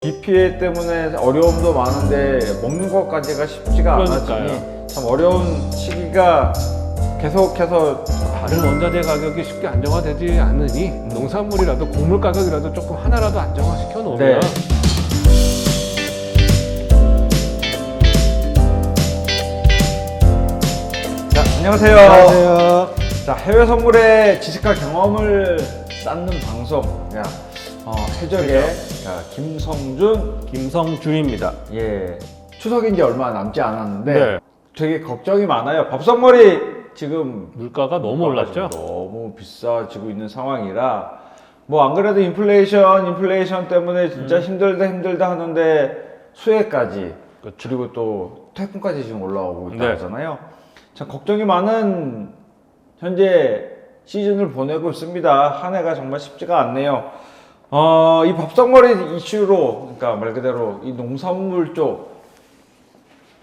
BPA 때문에 어려움도 많은데 먹는 것까지가 쉽지가 않았으니 참 어려운 시기가 계속해서 다른 원자재 가격이 쉽게 안정화되지 않으니 농산물이라도 곡물 가격이라도 조금 하나라도 안정화시켜 놓으면 자, 안녕하세요. 안녕하세요. 자, 해외 선물의 지식과 경험을 쌓는 방송. 해적의 김성준입니다. 예, 추석이 이제 얼마 남지 않았는데 네. 되게 걱정이 많아요. 밥상머리 지금 물가가 너무 올랐죠? 너무 비싸지고 있는 상황이라 뭐 안 그래도 인플레이션 때문에 진짜 힘들다 하는데 수해까지 그렇죠. 그리고 또 태풍까지 지금 올라오고 있다 네. 하잖아요. 참 걱정이 많은 현재 시즌을 보내고 있습니다. 한 해가 정말 쉽지가 않네요. 이 밥상머리 이슈로, 그러니까 말 그대로 이 농산물 쪽,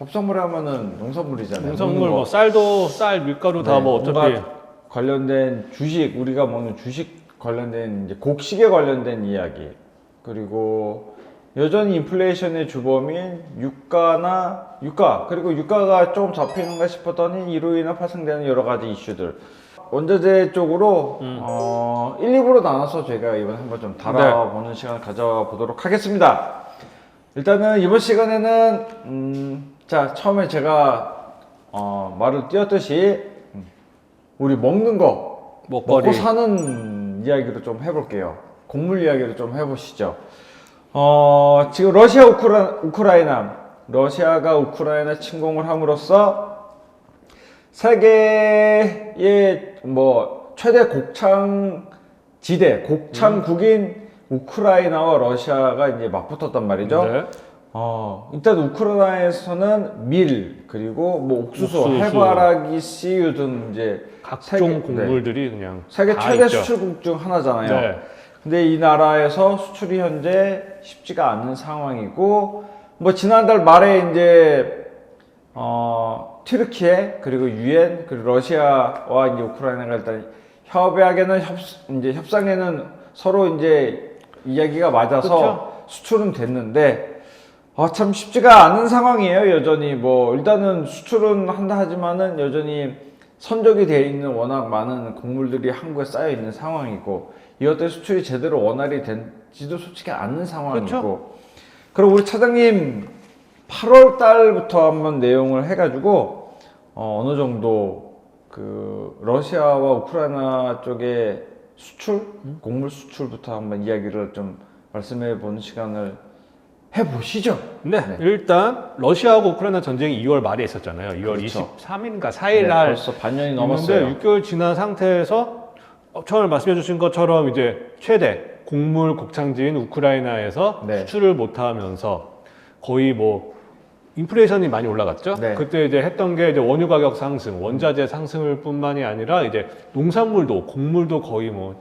밥상머리 하면은 농산물이잖아요. 농산물 뭐 쌀도 쌀 밀가루 다 뭐 어차피 뭔가 관련된 주식, 우리가 먹는 주식 관련된 이제 곡식에 관련된 이야기, 그리고 여전히 인플레이션의 주범인 유가, 그리고 유가가 조금 잡히는가 싶었더니 이로 인해 파생되는 여러 가지 이슈들. 원자재 쪽으로 1, 2부로 나눠서 저희가 이번에 한번 좀 다뤄보는 시간을 가져보도록 하겠습니다. 일단은 이번 시간에는 자, 처음에 제가 말을 띄웠듯이 우리 먹는 거, 먹거리. 먹고 사는 이야기로 좀 해볼게요. 곡물 이야기를 좀 해보시죠. 지금 러시아가 우크라이나 침공을 함으로써 세계의 뭐 최대 곡창국인 우크라이나와 러시아가 이제 맞붙었단 말이죠. 네. 일단 우크라이나에서는 밀, 그리고 뭐 옥수수, 해바라기, 씨유 등 이제 각종 곡물들이 그냥 세계 다 최대 있죠. 수출국 중 하나잖아요. 네. 근데 이 나라에서 수출이 현재 쉽지가 않은 상황이고, 뭐 지난달 말에 이제 튀르키예, 그리고 유엔, 그리고 러시아와 이제 우크라이나가 일단 협상에는 서로 이제 이야기가 맞아서 그쵸? 수출은 됐는데, 참 쉽지가 않은 상황이에요. 여전히 뭐 일단은 수출은 한다 하지만은 여전히 선적이 되어 있는 워낙 많은 곡물들이 한국에 쌓여 있는 상황이고, 이것들 수출이 제대로 원활히 된지도 솔직히 않는 상황이고. 그렇죠? 그럼 우리 차장님 8월 달부터 한번 내용을 해가지고 어느 정도 그 러시아와 우크라이나 쪽의 수출, 곡물 수출부터 한번 이야기를 좀 말씀해 보는 시간을 해보시죠. 네. 일단 러시아하고 우크라이나 전쟁이 2월 말에 있었잖아요. 2월 그렇죠. 23일인가 4일 날 벌써 반년이 넘었어요. 있는데 6개월 지난 상태에서 처음에 말씀해 주신 것처럼 이제 최대 곡물 곡창지인 우크라이나에서 네. 수출을 못하면서 거의 뭐 인플레이션이 많이 올라갔죠. 네. 그때 이제 했던 게 이제 원유 가격 상승, 원자재 상승을 뿐만이 아니라 이제 농산물도 곡물도 거의 뭐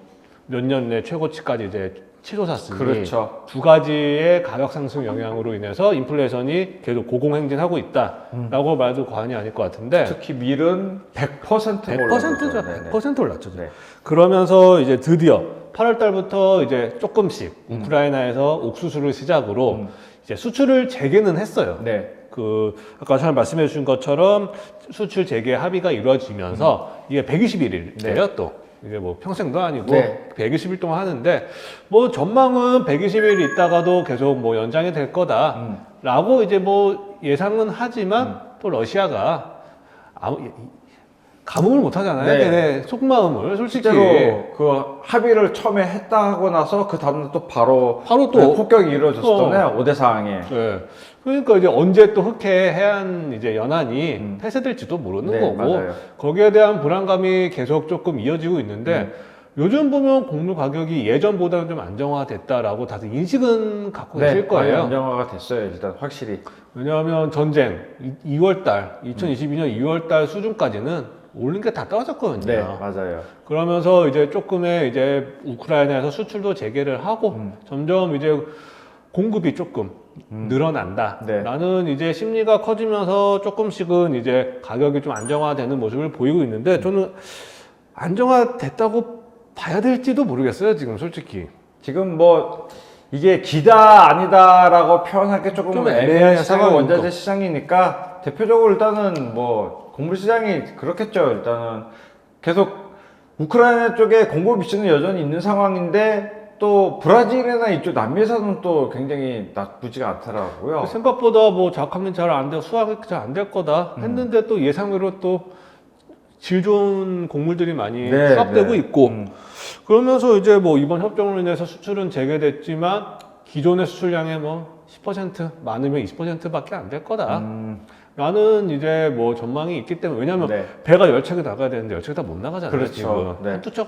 몇 년 내 최고치까지 이제 치솟았으니 그렇죠. 두 가지의 가격 상승 영향으로 인해서 인플레이션이 계속 고공행진하고 있다라고 말도 과언이 아닐 것 같은데 특히 밀은 100%가 100%죠. 네네. 100% 올랐죠. 네. 그러면서 이제 드디어 8월 달부터 이제 조금씩 우크라이나에서 옥수수를 시작으로 이제 수출을 재개는 했어요. 네. 그 아까 처음 말씀해 주신 것처럼 수출 재개 합의가 이루어지면서 이게 120일이래요. 또 이게 뭐 평생도 아니고 네. 120일 동안 하는데 뭐 전망은 120일 있다가도 계속 뭐 연장이 될 거다라고 이제 뭐 예상은 하지만 또 러시아가 감흥을 못 하잖아요. 네. 걔네 속마음을 솔직히 실제로 그 합의를 처음에 했다 하고 나서 그 다음날 또 바로 또 폭격이 이루어졌었잖아요. 5대 상황에. 네. 그러니까 이제 언제 또 흑해 해안 이제 연안이 폐쇄될지도 모르는 네, 거고 맞아요. 거기에 대한 불안감이 계속 조금 이어지고 있는데 요즘 보면 곡물 가격이 예전보다는 좀 안정화됐다라고 다들 인식은 갖고 계실 많이 거예요. 안정화가 됐어요. 일단 확실히. 왜냐하면 전쟁 2월달 2022년 2월달 수준까지는 오른 게 다 떨어졌거든요. 네, 맞아요. 그러면서 이제 조금의 이제 우크라이나에서 수출도 재개를 하고 점점 이제 공급이 조금 늘어난다라는 이제 심리가 커지면서 조금씩은 이제 가격이 좀 안정화되는 모습을 보이고 있는데 저는 안정화됐다고 봐야 될지도 모르겠어요. 지금 솔직히. 지금 뭐 이게 기다 아니다라고 표현하기 조금 좀 애매한 애매한 시장이 상황이니까. 원자재 시장이니까 대표적으로 일단은 뭐 곡물 시장이 그렇겠죠. 일단은 계속 우크라이나 쪽에 공급 이슈는 여전히 있는 상황인데 또 브라질이나 이쪽 남미에서는 또 굉장히 나쁘지가 않더라고요. 생각보다 뭐 작황이 잘 안 돼, 수확이 잘 안 될 거다 했는데 또 예상외로 또 질 좋은 곡물들이 많이 네, 수확되고 네. 있고 그러면서 이제 뭐 이번 협정으로 인해서 수출은 재개됐지만 기존의 수출량의 뭐 10% 많으면 20%밖에 안 될 거다. 라는 이제 뭐 전망이 있기 때문에 왜냐면 네. 배가 10척이 나가야 되는데 10척이 다 못 나가잖아요. 그렇죠. 지금 네. 한두 척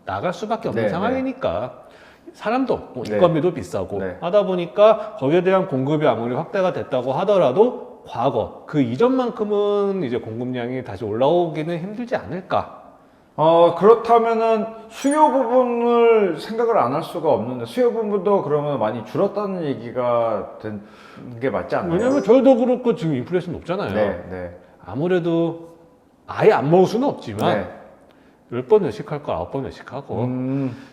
나갈 수밖에 없는 네, 상황이니까 사람도 없고 네. 인건비도 비싸고 네. 하다 보니까 거기에 대한 공급이 아무리 확대가 됐다고 하더라도 과거 그 이전만큼은 이제 공급량이 다시 올라오기는 힘들지 않을까. 그렇다면은 수요 부분을 생각을 안 할 수가 없는데 수요 부분도 그러면 많이 줄었다는 얘기가 된 게 맞지 않나요? 왜냐면 저희도 그렇고 지금 인플레이션 높잖아요. 네, 네. 아무래도 아예 안 먹을 수는 없지만 네. 10번 외식할 거 9번 외식하고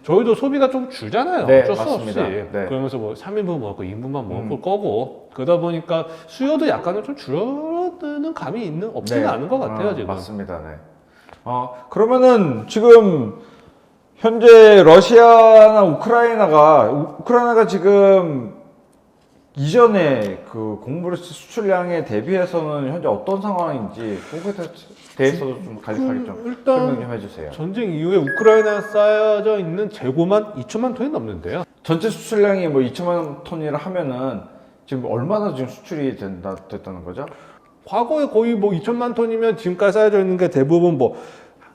저희도 소비가 좀 줄잖아요. 네, 어쩔 수 맞습니다. 없이. 네. 그러면서 뭐 3인분 먹고 2인분만 먹을 거고 그러다 보니까 수요도 약간은 좀 줄어드는 감이 없지는 않은 것 같아요. 지금. 맞습니다. 네. 그러면은 지금 현재 러시아나 우크라이나가 지금 이전에 그 곡물 수출량에 대비해서는 현재 어떤 상황인지 그거에 대해서도 좀 간략하게 좀 일단 설명 좀 해주세요. 전쟁 이후에 우크라이나에 쌓여져 있는 재고만 2천만 톤이 넘는데요. 전체 수출량이 뭐 2천만 톤이라 하면은 지금 얼마나 지금 수출이 됐다는 거죠? 과거에 거의 뭐 2천만 톤이면 지금까지 쌓여져 있는 게 대부분 뭐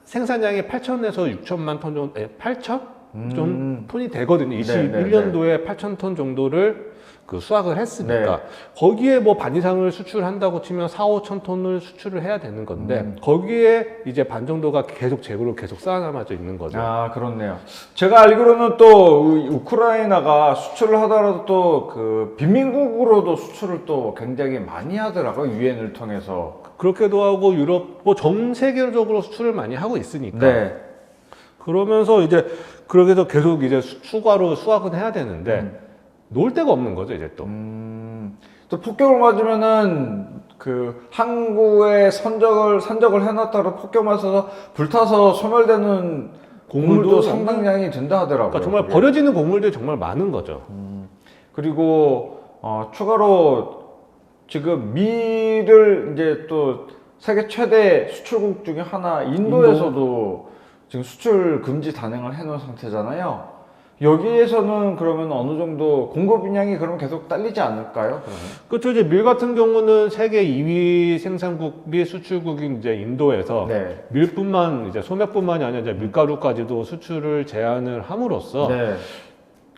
생산량이 8천에서 6천만 톤 정도, 8천? 좀 톤이 되거든요. 21년도에 8천 톤 정도를 그 수확을 했으니까 네. 거기에 뭐 반 이상을 수출한다고 치면 4, 5천 톤을 수출을 해야 되는 건데 거기에 이제 반 정도가 계속 재고로 계속 쌓아남아져 있는 거죠. 아, 그렇네요. 제가 알기로는 또 우크라이나가 수출을 하더라도 또 그 빈민국으로도 수출을 또 굉장히 많이 하더라고요. 유엔을 통해서. 그렇게도 하고 유럽 뭐 전 세계적으로 수출을 많이 하고 있으니까. 네. 그러면서 이제 그렇게 해서 계속 이제 추가로 수확은 해야 되는데 놓을 데가 없는 거죠, 이제 또. 또 폭격을 맞으면은 그 항구에 산적을 해놨다가 폭격 맞아서 불타서 소멸되는 곡물도 상당량이 된다 하더라고요. 그러니까 정말 그게. 버려지는 곡물들이 정말 많은 거죠. 그리고 추가로 지금 밀을 이제 또 세계 최대 수출국 중에 하나 인도에서도 지금 수출 금지 단행을 해놓은 상태잖아요. 여기에서는 그러면 어느 정도 공급량이 그럼 계속 딸리지 않을까요? 그러면? 그렇죠. 이제 밀 같은 경우는 세계 2위 생산국 및 수출국인 이제 인도에서 네. 밀뿐만 이제 소매뿐만이 아니라 이제 밀가루까지도 수출을 제한을 함으로써 네.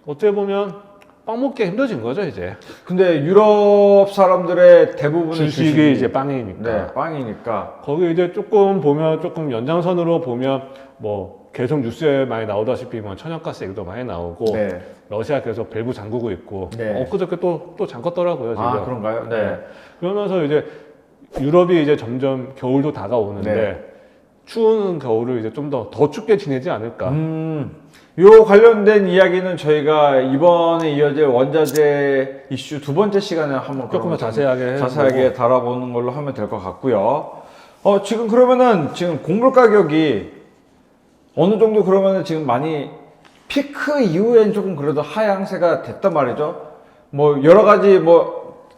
어떻게 보면 빵 먹기가 힘들어진 거죠, 이제. 근데 유럽 사람들의 대부분의 주식이 이제 빵이니까. 네, 빵이니까. 거기 이제 조금 보면 조금 연장선으로 보면 뭐 계속 뉴스에 많이 나오다시피 뭐 천연가스 얘기도 많이 나오고 네. 러시아 계속 밸브 잠그고 있고 네. 엊그저께 또 잠궜더라고요, 지금. 아, 그런가요? 네. 그러면서 이제 유럽이 이제 점점 겨울도 다가오는데 네. 추운 겨울을 이제 좀 더 춥게 지내지 않을까. 요 관련된 이야기는 저희가 이번에 이어질 원자재 이슈 두 번째 시간에 한번 조금 더 자세하게 자세하게 다뤄보는 걸로 하면 될 것 같고요. 지금 그러면은 지금 곡물 가격이 어느 정도 그러면은 지금 많이 피크 이후엔 조금 그래도 하향세가 됐단 말이죠. 뭐 여러 가지 뭐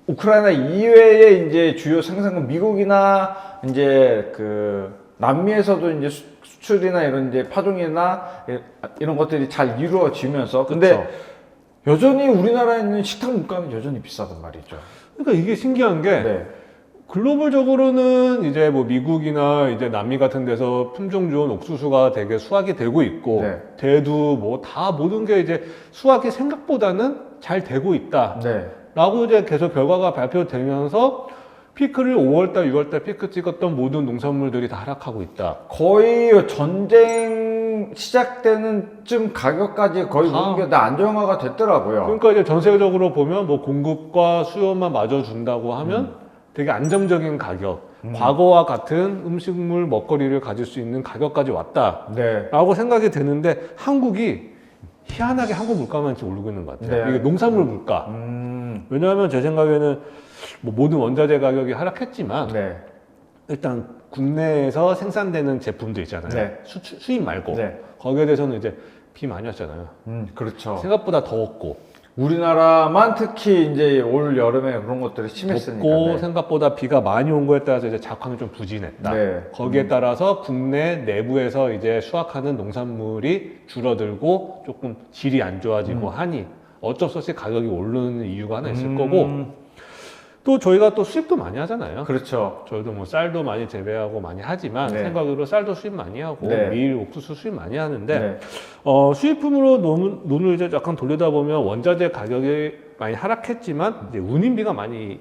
우크라이나 이외에 이제 주요 생산국 미국이나 이제 그 남미에서도 이제 수출이나 이런 이제 파종이나 이런 것들이 잘 이루어지면서 근데 그쵸. 여전히 우리나라에 있는 식탁 물가는 여전히 비싸단 말이죠. 그러니까 이게 신기한 게 네. 글로벌적으로는 이제 뭐 미국이나 이제 남미 같은 데서 품종 좋은 옥수수가 되게 수확이 되고 있고 네. 대두 뭐 다 모든 게 이제 수확이 생각보다는 잘 되고 있다. 네. 라고 이제 계속 결과가 발표되면서 피크를 5월달, 6월달 피크 찍었던 모든 농산물들이 다 하락하고 있다. 거의 전쟁 시작되는 쯤 가격까지 거의 모든 게 다 안정화가 됐더라고요. 그러니까 이제 전 세계적으로 보면 뭐 공급과 수요만 맞아준다고 하면 되게 안정적인 가격, 과거와 같은 음식물 먹거리를 가질 수 있는 가격까지 왔다. 네. 라고 생각이 드는데 한국이 희한하게 한국 물가만 지금 오르고 있는 것 같아요. 네. 이게 농산물 물가. 왜냐하면 제 생각에는 뭐 모든 원자재 가격이 하락했지만 네. 일단 국내에서 생산되는 제품들 있잖아요. 네. 수입 말고 네. 거기에 대해서는 이제 비 많이 왔잖아요. 그렇죠. 생각보다 더웠고 우리나라만 특히 이제 올 여름에 그런 것들이 심했으니까. 덥고 네. 생각보다 비가 많이 온 거에 따라서 이제 작황이 좀 부진했다. 네. 거기에 따라서 국내 내부에서 이제 수확하는 농산물이 줄어들고 조금 질이 안 좋아지고 하니 어쩔 수 없이 가격이 오르는 이유가 하나 있을 거고, 또 저희가 또 수입도 많이 하잖아요. 그렇죠. 저희도 뭐 쌀도 많이 재배하고 많이 하지만 네. 생각으로 쌀도 수입 많이 하고 네. 밀, 옥수수 수입 많이 하는데 네. 수입품으로 눈을 이제 약간 돌리다 보면 원자재 가격이 많이 하락했지만 이제 운임비가 많이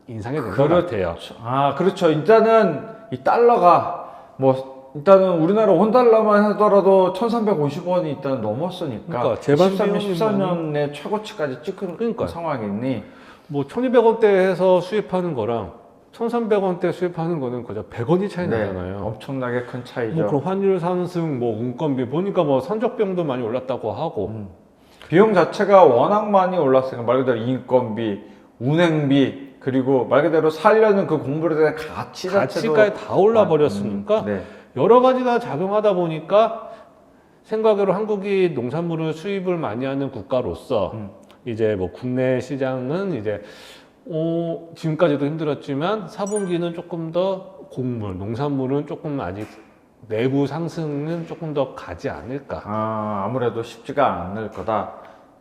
인상이 된 것 같아요. 아, 그렇죠. 일단은 이 달러가 뭐 일단은 우리나라 원달러만 하더라도 1,350원이 일단 넘었으니까 그러니까 재반 13년, 비용이 14년에 최고치까지 찍은 그러니까요. 상황이니 뭐 1,200원대 해서 수입하는 거랑 1,300원대 수입하는 거는 그저 100원이 차이 나잖아요. 엄청나게 큰 차이죠. 뭐 그럼 환율 상승, 뭐 운권비 보니까 뭐 선적병도 많이 올랐다고 하고 비용 자체가 워낙 많이 올랐으니까 말 그대로 인건비, 운행비 그리고 말 그대로 살려는 그 공부에 대한 가치 자체도 가치까지 다 올라 버렸으니까 네. 여러 가지가 작용하다 보니까 생각으로 한국이 농산물을 수입을 많이 하는 국가로서 이제 뭐 국내 시장은 이제 지금까지도 힘들었지만 4분기는 조금 더 곡물, 농산물은 조금 아직 내부 상승은 조금 더 가지 않을까. 아무래도 쉽지가 않을 거다.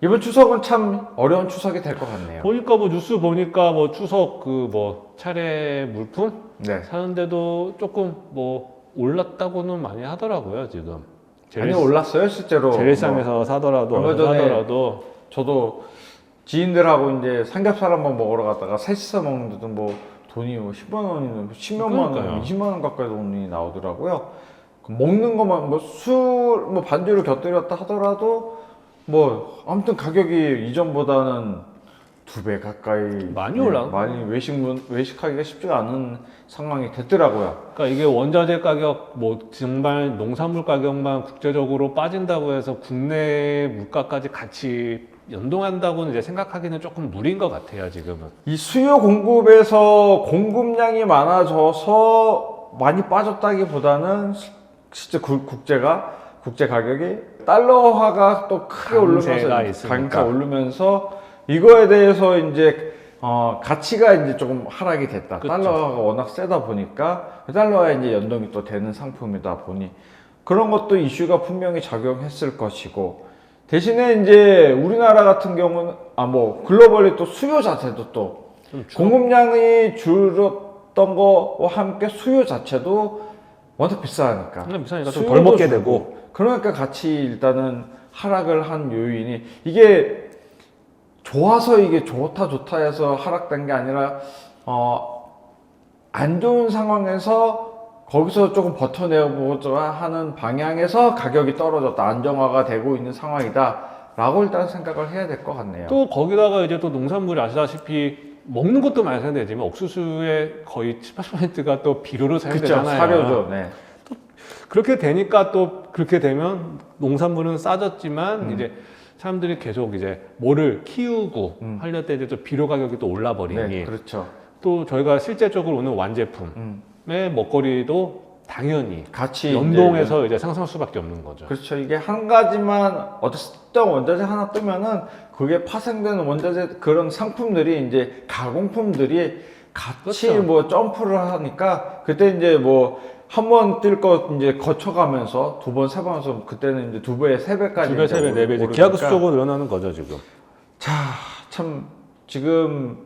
이번 추석은 참 어려운 추석이 될 것 같네요. 보니까 뭐 뉴스 보니까 뭐 추석 그 뭐 차례 물품 네. 사는데도 조금 뭐 올랐다고는 많이 하더라고요 지금. 많이 올랐어요 실제로. 재래시장에서 사더라도 얼마 어디서 전에 사더라도 저도 지인들하고 이제 삼겹살 한번 먹으러 갔다가 셋이서 먹는데도 뭐 돈이 뭐 10만 원이면 10몇만 원, 그러니까요. 20만 원 가까이 돈이 나오더라고요. 그 먹는 것만 뭐 술, 뭐 반주를 곁들였다 하더라도 뭐 아무튼 가격이 이전보다는 2배 가까이 많이 올라간 많이 외식하기가 쉽지가 않은 상황이 됐더라고요. 그러니까 이게 원자재 가격 뭐 정말 농산물 가격만 국제적으로 빠진다고 해서 국내 물가까지 같이 연동한다고는 이제 생각하기는 조금 무리인 것 같아요 지금은. 이 수요 공급에서 공급량이 많아져서 많이 빠졌다기보다는 실제 국제 가격이 달러화가 또 크게 오르면서 강세가 오르면서 이거에 대해서 이제 가치가 이제 조금 하락이 됐다. 그쵸. 달러가 워낙 세다 보니까 달러와 이제 연동이 또 되는 상품이다 보니 그런 것도 이슈가 분명히 작용했을 것이고 대신에 이제 우리나라 같은 경우는 뭐 글로벌리 또 수요 자체도 또 공급량이 줄었던 거와 함께 수요 자체도 워낙 비싸니까 비싸니까 좀 덜 먹게 되고 그러니까 같이 일단은 하락을 한 요인이 이게 좋아서 이게 좋다 해서 하락된 게 아니라 안 좋은 상황에서 거기서 조금 버텨내보자 하는 방향에서 가격이 떨어졌다 안정화가 되고 있는 상황이다 라고 일단 생각을 해야 될 것 같네요. 또 거기다가 이제 또 농산물이 아시다시피 먹는 것도 많이 사용되지만 옥수수의 거의 7, 80%가 또 비료로 사용되잖아요. 그쵸, 사료죠. 네. 그렇게 되니까 또 그렇게 되면 농산물은 싸졌지만 이제 사람들이 계속 이제 뭐를 키우고 하려 때 이제 또 비료 가격이 또 올라 버리니 네, 그렇죠. 또 저희가 실제적으로 오는 완제품의 먹거리도 당연히 같이 연동해서 이제 상승할 수밖에 없는 거죠. 그렇죠. 이게 한 가지만 어떤 원자재 하나 뜨면은 그게 파생되는 원자재 그런 상품들이 이제 가공품들이 같이 그렇죠. 뭐 점프를 하니까 그때 이제 뭐 한 번 뜰 거 이제 거쳐가면서 두 번, 세 번 해서 그때는 이제 2배, 3배까지 2배, 3배, 4배 이제 기하급수적으로 늘어나는 거죠 지금. 자, 참 지금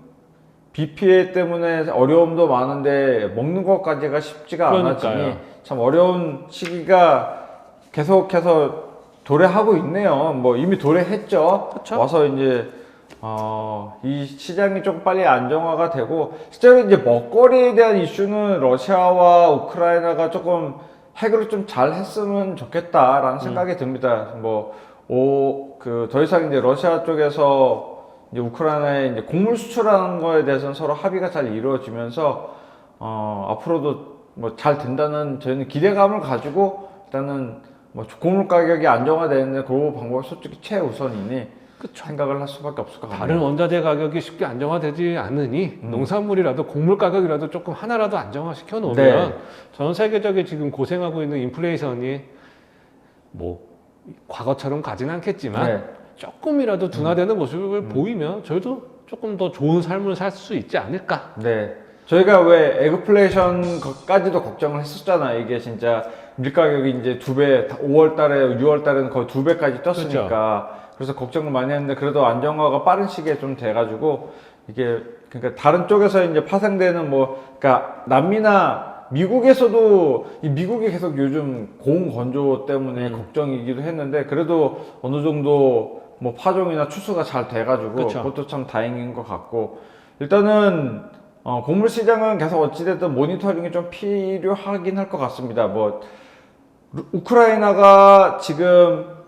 비 피해 때문에 어려움도 많은데 먹는 것까지가 쉽지가 않아지니 참 어려운 시기가 계속해서 도래하고 있네요. 뭐 이미 도래했죠. 그쵸? 와서 이제 이 시장이 좀 빨리 안정화가 되고 실제로 이제 먹거리에 대한 이슈는 러시아와 우크라이나가 조금 해결을 좀 잘 했으면 좋겠다라는 생각이 듭니다. 더 이상 이제 러시아 쪽에서 이제 우크라이나에 이제 곡물 수출하는 거에 대해서는 서로 합의가 잘 이루어지면서 앞으로도 뭐 잘 된다는 저희는 기대감을 가지고 일단은 뭐 곡물 가격이 안정화되는데 그 방법이 솔직히 최우선이니 그쵸. 생각을 할 수밖에 없을 것 같네요. 다른 원자재 가격이 쉽게 안정화되지 않으니 농산물이라도 곡물 가격이라도 조금 하나라도 안정화시켜 놓으면 네. 전 세계적인 지금 고생하고 있는 인플레이션이 뭐 과거처럼 가진 않겠지만 네. 조금이라도 둔화되는 모습을 보이면 저희도 조금 더 좋은 삶을 살 수 있지 않을까. 네. 저희가 왜 에그플레이션까지도 걱정을 했었잖아요. 이게 진짜 밀가격이 이제 2배, 5월 달에, 6월 달에는 거의 2배까지 뛰었으니까. 그래서 걱정을 많이 했는데 그래도 안정화가 빠른 시기에 좀 돼가지고 이게 그러니까 다른 쪽에서 이제 파생되는 뭐 그러니까 남미나 미국에서도 이 미국이 계속 요즘 고온건조 때문에 걱정이기도 했는데 그래도 어느 정도 뭐 파종이나 추수가 잘 돼가지고 그쵸. 그것도 참 다행인 것 같고 일단은 곡물 시장은 계속 어찌됐든 모니터링이 좀 필요하긴 할 것 같습니다. 뭐 우크라이나가 지금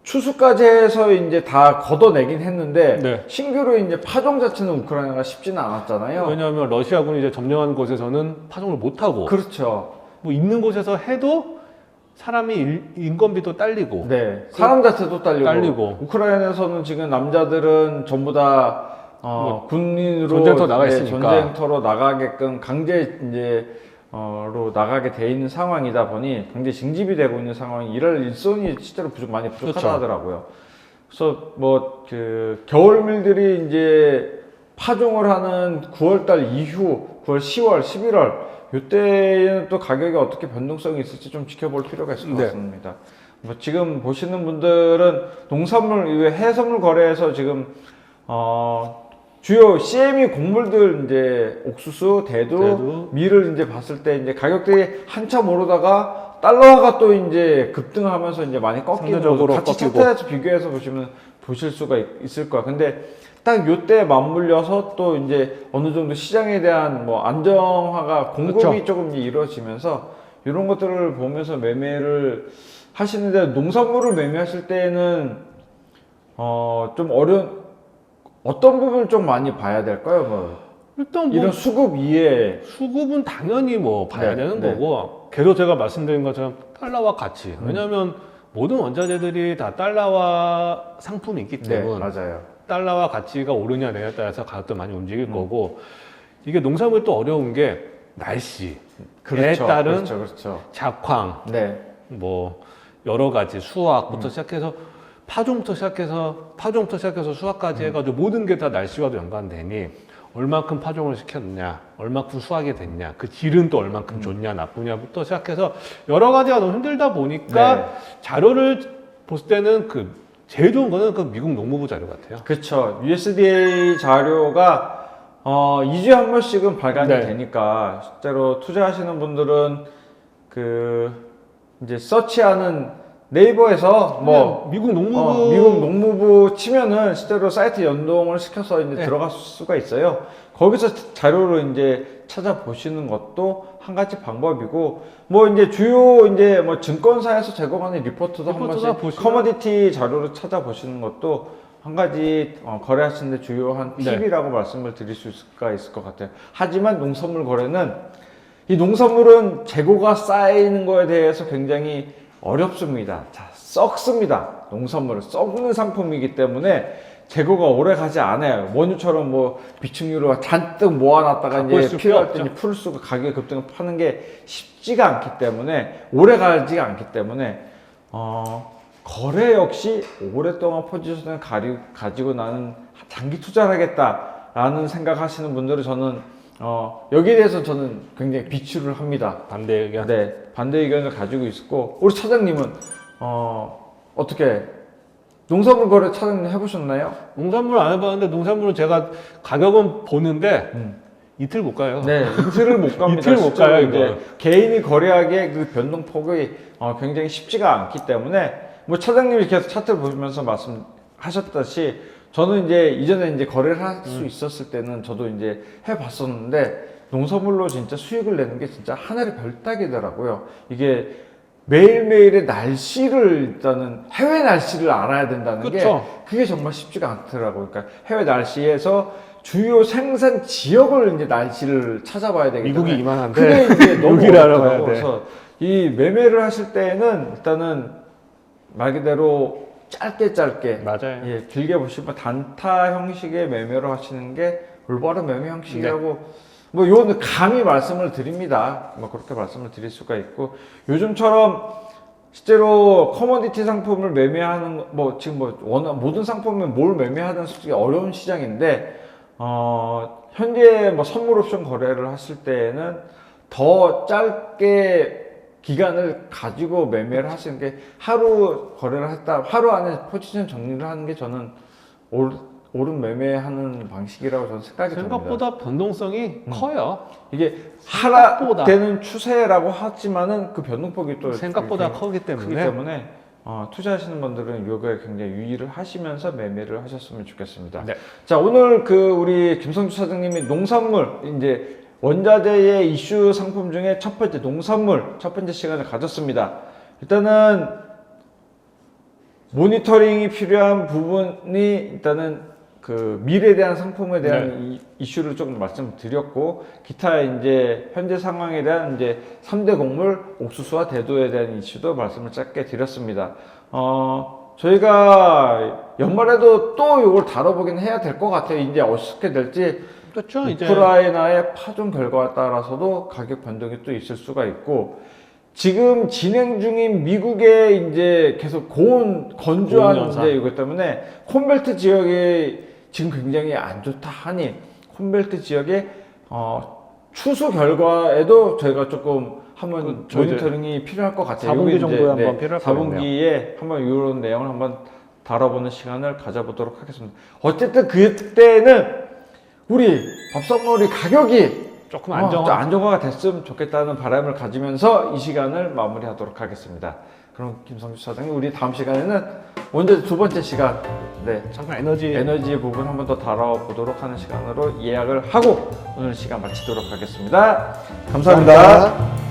추수까지 해서 이제 다 걷어내긴 했는데 네. 신규로 이제 파종 자체는 우크라이나가 쉽지는 않았잖아요. 왜냐하면 러시아군이 이제 점령한 곳에서는 파종을 못 하고 그렇죠. 뭐 있는 곳에서 해도 사람이 인건비도 딸리고 네. 사람 자체도 딸리고. 우크라이나에서는 지금 남자들은 전부 다 군인으로 전쟁터 나가 있으니까. 전쟁터로 나가게끔 강제 이제 로 나가게 돼 있는 상황이다 보니 강제 징집이 되고 있는 상황이 일할 일손이 실제로 많이 부족하다 그렇죠. 하더라고요. 그래서 뭐 그 겨울밀들이 이제 파종을 하는 9월달 이후 9월, 10월, 11월 이때는 또 가격이 어떻게 변동성이 있을지 좀 지켜볼 필요가 있을 것 네. 같습니다. 뭐 지금 보시는 분들은 농산물 이외 해산물 거래에서 지금 주요 CME 곡물들 이제 옥수수, 대두, 밀을 이제 봤을 때 이제 가격들이 한참 오르다가 달러화가 또 이제 급등하면서 이제 많이 꺾이는 상대적으로 같이 꺾이고. 차트에서 비교해서 보시면 보실 수가 있을 거야. 근데 딱 요때 맞물려서 또 이제 어느 정도 시장에 대한 뭐 안정화가 공급이 그렇죠. 조금 이제 이루어지면서 이런 것들을 보면서 매매를 하시는데 농산물을 매매하실 때는 좀 어떤 부분을 좀 많이 봐야 될까요? 뭐 일단 뭐 이런 수급 이해. 수급은 당연히 뭐 봐야 네, 되는 네. 거고 계속 제가 말씀드린 것처럼 달러와 가치 왜냐하면 모든 원자재들이 다 달러와 상품이 있기 네, 때문에 맞아요. 달러와 가치가 오르냐 내냐에 따라서 가격도 많이 움직일 거고 이게 농산물이 또 어려운 게 날씨에 따른 그렇죠. 작황 네. 뭐 여러 가지 수확부터 시작해서 파종부터 시작해서 수확까지 해가지고 모든 게 다 날씨와도 연관되니 얼만큼 파종을 시켰냐, 얼만큼 수확이 됐냐, 그 질은 또 얼만큼 좋냐, 나쁘냐부터 시작해서 여러 가지가 너무 힘들다 보니까 네. 자료를 볼 때는 그 제일 좋은 거는 그 미국 농무부 자료 같아요. 그렇죠. USDA 자료가 2주에 한 번씩은 발간이 네. 되니까 실제로 투자하시는 분들은 그 이제 서치하는 네이버에서 뭐 미국 농무부 미국 농무부 치면은 실제로 사이트 연동을 시켜서 이제 네. 들어갈 수가 있어요. 거기서 자료를 이제 찾아보시는 것도 한 가지 방법이고, 뭐 이제 주요 이제 뭐 증권사에서 제공하는 리포트도 한 번씩 보시면- 커머디티 자료를 찾아보시는 것도 한 가지 거래하시는데 주요한 네. 팁이라고 말씀을 드릴 수가 있을 것 같아요. 하지만 농산물 거래는 이 농산물은 재고가 쌓이는 거에 대해서 굉장히 어렵습니다. 자, 썩습니다. 농산물은 썩는 상품이기 때문에 재고가 오래 가지 않아요. 원유처럼 뭐 비축유로 잔뜩 모아놨다가 갖고 이제 있을 필요할 필요 때 없죠. 이제 풀 수가 가격 급등을 파는 게 쉽지가 않기 때문에 오래 가지가 않기 때문에 거래 역시 오랫동안 포지션을 가지고 나는 장기 투자를 하겠다라는 생각하시는 분들은 저는 여기에 대해서 저는 굉장히 비추를 합니다. 반대 의견. 네, 반대 의견을 가지고 있고 우리 차장님은 어떻게 농산물 거래 차장님 해보셨나요? 농산물 안 해봤는데 농산물은 제가 가격은 보는데 이틀 못 가요. 네, 이틀을 못 갑니다. 이틀 못 실제로 가요, 이제 이거. 개인이 거래하기에 그 변동폭이 굉장히 쉽지가 않기 때문에 뭐 차장님이 계속 차트를 보시면서 말씀하셨듯이 저는 이제 이전에 이제 거래를 할 수 있었을 때는 저도 이제 해봤었는데 농산물로 진짜 수익을 내는 게 진짜 하늘의 별따기더라고요. 이게 매일매일의 날씨를 일단은 해외 날씨를 알아야 된다는 그쵸. 게 그게 정말 쉽지가 않더라고요. 그러니까 해외 날씨에서 주요 생산 지역을 이제 날씨를 찾아봐야 되기 때문에 미국이 이만한데 그게 이제 너무 여기를 어렵더라고요. 알아봐야 돼. 그래서 이 매매를 하실 때는 일단은 말 그대로 짧게 맞아요. 예, 길게 보시면 단타 형식의 매매로 하시는 게 올바른 매매 형식이라고 뭐 요는 감히 말씀을 드립니다. 뭐 그렇게 말씀을 드릴 수가 있고 요즘처럼 실제로 커머디티 상품을 매매하는 뭐 지금 뭐 워낙 모든 상품을 뭘 매매하든 솔직히 어려운 시장인데 현재 뭐 선물 옵션 거래를 하실 때에는 더 짧게 기간을 가지고 매매를 하시는 게 하루 거래를 했다 하루 안에 포지션 정리를 하는 게 저는 옳은 매매하는 방식이라고 저는 생각이 듭니다. 생각보다 변동성이 커요. 이게 생각보다. 하락되는 추세라고 하지만은 그 변동폭이 또 생각보다 크기 크기 때문에 투자하시는 분들은 이거에 굉장히 유의를 하시면서 매매를 하셨으면 좋겠습니다. 네. 자, 오늘 그 우리 김성주 사장님이 농산물 이제 원자재의 이슈 상품 중에 첫 번째 농산물 첫 번째 시간을 가졌습니다. 일단은 모니터링이 필요한 부분이 일단은 그 밀에 대한 상품에 대한 이슈를 조금 말씀드렸고 기타 이제 현재 상황에 대한 이제 3대 곡물 옥수수와 대두에 대한 이슈도 말씀을 짧게 드렸습니다. 저희가 연말에도 또 이걸 다뤄보긴 해야 될 것 같아요. 이제 어떻게 될지 그렇죠. 이제 우크라이나의 파존 결과에 따라서도 가격 변동이 또 있을 수가 있고 지금 진행 중인 미국의 이제 계속 건조한 이제 이것 때문에 콘벨트 지역이 지금 굉장히 안 좋다 하니 콘벨트 지역의 추수 결과에도 저희가 조금 한번 모니터링이 필요할 것 같아요. 4분기 정도에 한번 필요할 것 같네요. 4분기에 한번 이런 내용을 한번 다뤄보는 시간을 가져보도록 하겠습니다. 어쨌든 그때는 우리 밥상머리 가격이 조금 안정화가 됐으면 좋겠다는 바람을 가지면서 이 시간을 마무리하도록 하겠습니다. 그럼 김성주 사장님, 우리 다음 시간에는 먼저 두 번째 시간, 잠깐 에너지 부분 한번 더 다뤄보도록 하는 시간으로 예약을 하고 오늘 시간 마치도록 하겠습니다. 감사합니다.